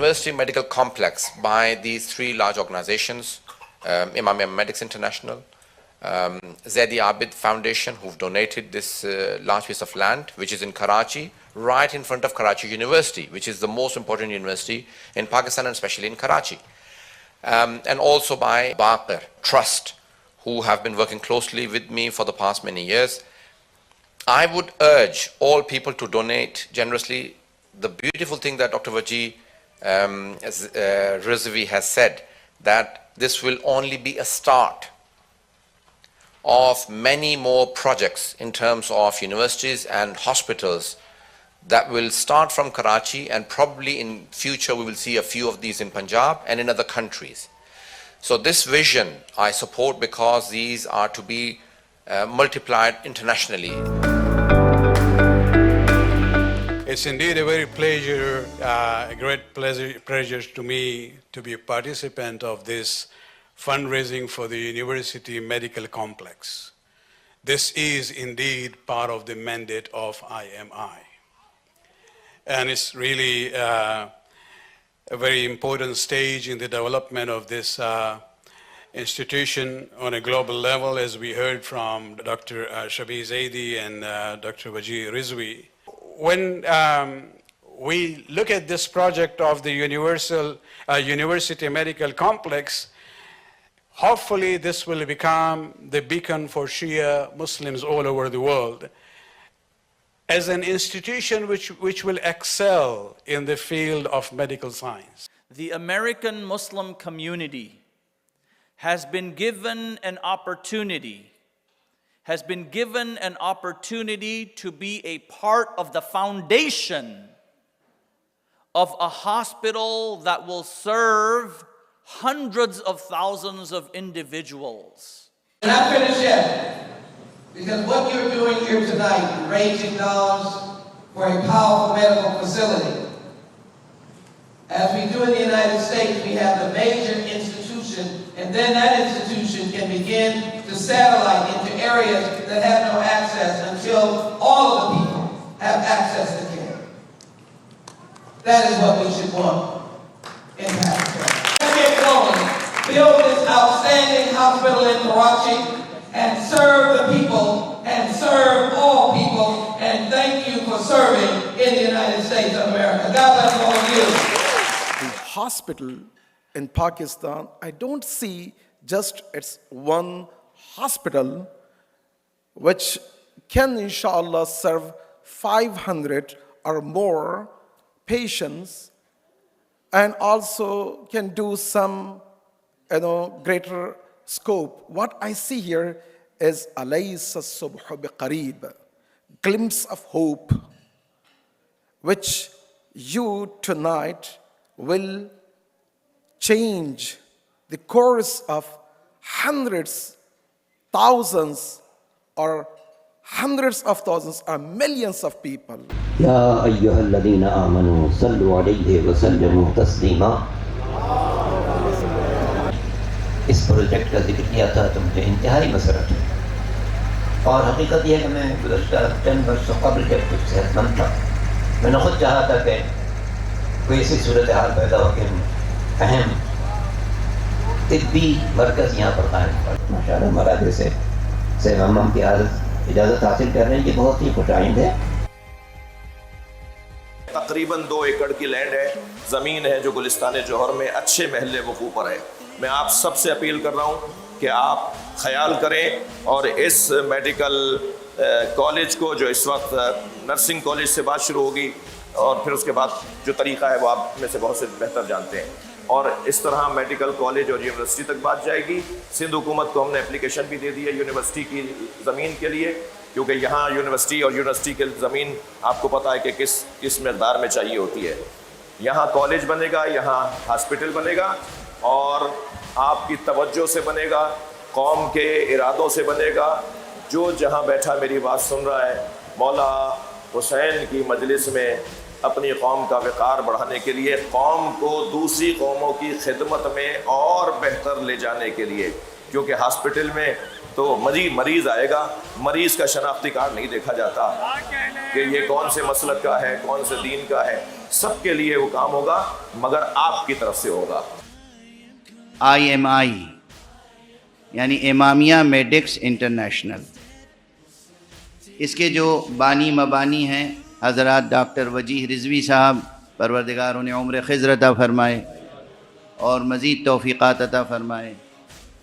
university medical complex by these three large organizations, Imam Medics International, Zaidi Abid Foundation, who've donated this large piece of land, which is in Karachi, right in front of Karachi University, which is the most important university in Pakistan and especially in Karachi. And also by Baqir Trust, who have been working closely with me for the past many years. I would urge all people to donate generously. The beautiful thing that Dr. Wajih Rizvi has said, that this will only be a start of many more projects in terms of universities and hospitals that will start from Karachi, and probably in future we will see a few of these in Punjab and in other countries. So this vision I support, because these are to be multiplied internationally. It's indeed a very great pleasure to me to be a participant of this fundraising for the University Medical Complex. This is indeed part of the mandate of IMI. And it's really a very important stage in the development of this institution on a global level, as we heard from Dr. Shabih Zaidi and Dr. Wajih Rizvi. When we look at this project of the University Medical Complex, hopefully this will become the beacon for Shia Muslims all over the world, as an institution which will excel in the field of medical science. The American Muslim community has been given an opportunity to be a part of the foundation of a hospital that will serve hundreds of thousands of individuals. And I'm finished yet. Because what you're doing here tonight, raising dollars for a powerful medical facility. As we do in the United States, we have the major institution, and then that institution can begin to satellite into areas that have no access until all of the people have access to care. That is what we should want in Pakistan. Let's get going. Build this outstanding hospital in Karachi, and serve the people, and serve all people, and thank you for serving in the United States of America. God bless all of you. The hospital in Pakistan, I don't see just it's one hospital which can inshallah serve 500 or more patients, and also can do some greater scope. What I see here is alaysa subhu biqareeb, glimpse of hope, which you tonight will change the course of hundreds, thousands, or hundreds of thousands or millions of people. Ya ayyuhalladhina amanu sallu alayhi wa sallimu taslima. Us project کا ذکر کیا تھا تو مجھے انتہائی مسرت ہے، اور حقیقت یہ ہے کہ میں گزشتہ 10 برسوں قبل جب کچھ صحت مند تھا، میں نے خود چاہا تھا کہ کوئی ایسی صورتحال پیدا ہو کہ اہم طبی مرکز یہاں پر قائم پڑے. ماشاءاللہ مراجع سے ہم کی اجازت حاصل کر رہے ہیں، یہ بہت ہی خوش آئند ہے. تقریباً 2 ایکڑ کی لینڈ ہے، زمین ہے جو گلستان جوہر میں اچھے محل وقوع پر ہے. میں آپ سب سے اپیل کر رہا ہوں کہ آپ خیال کریں اور اس میڈیکل کالج کو، جو اس وقت نرسنگ کالج سے بات شروع ہوگی اور پھر اس کے بعد جو طریقہ ہے وہ آپ میں سے بہت سے بہتر جانتے ہیں، اور اس طرح میڈیکل کالج اور یونیورسٹی تک بات جائے گی. سندھ حکومت کو ہم نے اپلیکیشن بھی دے دی ہے یونیورسٹی کی زمین کے لیے، کیونکہ یہاں یونیورسٹی اور یونیورسٹی کی زمین آپ کو پتہ ہے کہ کس مقدار میں چاہیے ہوتی ہے. یہاں کالج بنے گا، یہاں ہاسپٹل بنے گا، اور آپ کی توجہ سے بنے گا، قوم کے ارادوں سے بنے گا. جو جہاں بیٹھا میری بات سن رہا ہے، مولا حسین کی مجلس میں اپنی قوم کا وقار بڑھانے کے لیے، قوم کو دوسری قوموں کی خدمت میں اور بہتر لے جانے کے لیے کیونکہ ہاسپٹل میں تو مریض آئے گا، مریض کا شناختی کارڈ نہیں دیکھا جاتا کہ یہ کون سے مسلک کا ہے، کون سے دین کا ہے. سب کے لیے وہ کام ہوگا مگر آپ کی طرف سے ہوگا. IMI یعنی امامیہ میڈکس انٹرنیشنل، اس کے جو بانی مبانی ہیں حضرات ڈاکٹر وجیہ رضوی صاحب، پروردگار انہیں عمر خضر عطا فرمائے اور مزید توفیقات عطا فرمائے،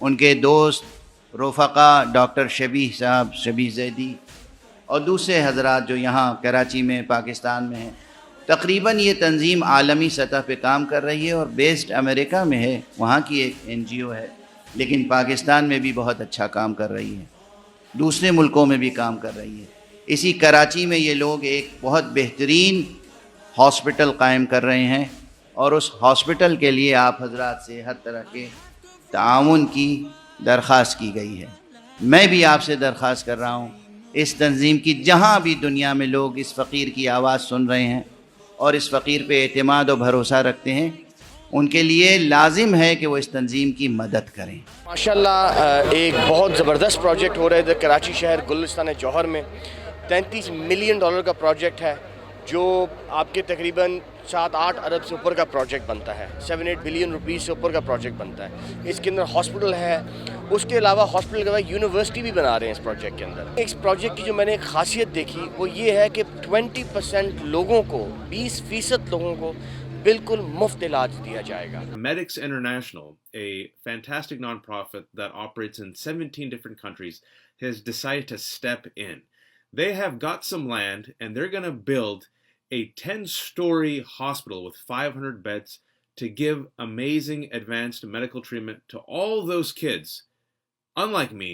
ان کے دوست رفقا ڈاکٹر شبیہ صاحب، شبیہ زیدی، اور دوسرے حضرات جو یہاں کراچی میں پاکستان میں ہیں. تقریباً یہ تنظیم عالمی سطح پہ کام کر رہی ہے اور بیسڈ امریکہ میں ہے، وہاں کی ایک NGO ہے، لیکن پاکستان میں بھی بہت اچھا کام کر رہی ہے، دوسرے ملکوں میں بھی کام کر رہی ہے. اسی کراچی میں یہ لوگ ایک بہت بہترین ہاسپٹل قائم کر رہے ہیں اور اس ہاسپٹل کے لیے آپ حضرات سے ہر طرح کے تعاون کی درخواست کی گئی ہے. میں بھی آپ سے درخواست کر رہا ہوں اس تنظیم کی، جہاں بھی دنیا میں لوگ اس فقیر کی آواز سن رہے ہیں اور اس فقیر پہ اعتماد و بھروسہ رکھتے ہیں، ان کے لیے لازم ہے کہ وہ اس تنظیم کی مدد کریں. ماشاءاللہ ایک بہت زبردست پروجیکٹ ہو رہا ہے ادھر کراچی شہر گلستان جوہر میں. 33 ملین ڈالر کا پروجیکٹ ہے جو آپ کے تقریباً 7-8 ارب سے اوپر کا پروجیکٹ بنتا ہے، 7-8 بلین روپیز سے اوپر کا پروجیکٹ بنتا ہے. اس کے اندر ہاسپٹل ہے، اس کے علاوہ ہاسپٹل کے علاوہ یونیورسٹی بھی بنا رہے ہیں اس پروجیکٹ کے اندر. اس پروجیکٹ کی جو میں نے ایک خاصیت دیکھی وہ یہ ہے کہ 20% لوگوں کو، 20% لوگوں کو بالکل مفت علاج دیا جائے گا. Medics International, a fantastic non-profit that operates in 17 different countries, has decided to step in. They have got some land and they're going to build a 10-story hospital with 500 beds to give amazing advanced medical treatment to all those kids, unlike me,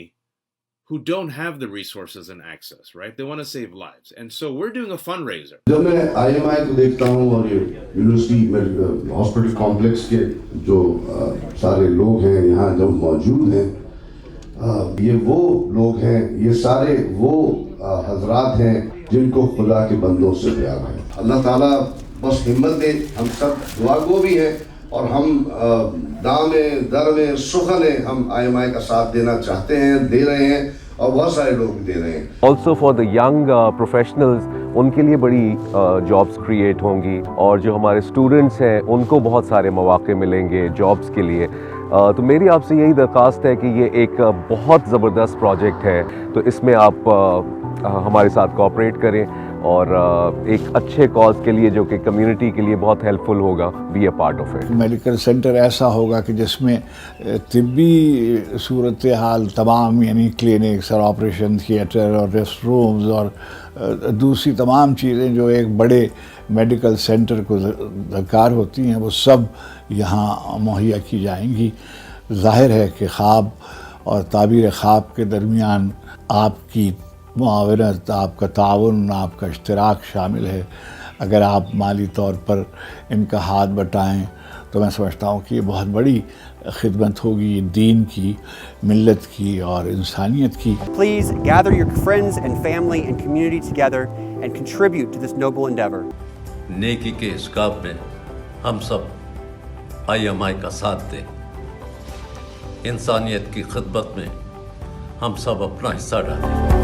who don't have the resources and access, right? They want to save lives. And so we're doing a fundraiser. جب میں IMI کو دیکھتا ہوں اور یہ university hospital complex کے جو سارے لوگ ہیں یہاں جو موجود ہیں، یہ وہ لوگ ہیں، یہ سارے وہ حضرات ہیں جن کو خدا کے بندوں سے پیار ہے. اللہ تعالیٰ بس ہمت دے. ہم سب دعا گو بھی ہیں اور ہم دام در میں سخن ہیں، ہم IMI کا ساتھ دینا چاہتے ہیں، دے رہے ہیں اور بہت سارے لوگ دے رہے ہیں. Also for the young professionals, ان کے لیے بڑی جابس کریٹ ہوں گی، اور جو ہمارے اسٹوڈنٹس ہیں ان کو بہت سارے مواقع ملیں گے جابس کے لیے. تو میری آپ سے یہی درخواست ہے کہ یہ ایک بہت زبردست پروجیکٹ ہے، تو اس میں آپ ہمارے ساتھ کوآپریٹ کریں اور ایک اچھے کاز کے لیے جو کہ کمیونٹی کے لیے بہت ہیلپ فل ہوگا، be a part of it. Medical center ایسا ہوگا کہ جس میں طبی صورتحال تمام، یعنی کلینکس اور آپریشن تھیٹر اور ریسٹ رومز اور دوسری تمام چیزیں جو ایک بڑے میڈیکل سینٹر کو درکار ہوتی ہیں، وہ سب یہاں مہیا کی جائیں گی. ظاہر ہے کہ خواب اور تعبیر خواب کے درمیان آپ کی معاونت، آپ کا تعاون، آپ کا اشتراک شامل ہے. اگر آپ مالی طور پر ان کا ہاتھ بٹائیں تو میں سمجھتا ہوں کہ یہ بہت بڑی خدمت ہوگی دین کی، ملت کی اور انسانیت کی. Please gather your friends and family and community together and contribute to this noble endeavor. نیکی کے اس کام میں ہم سب IMI کا ساتھ دیں. انسانیت کی خدمت میں ہم سب اپنا حصہ ڈالیں.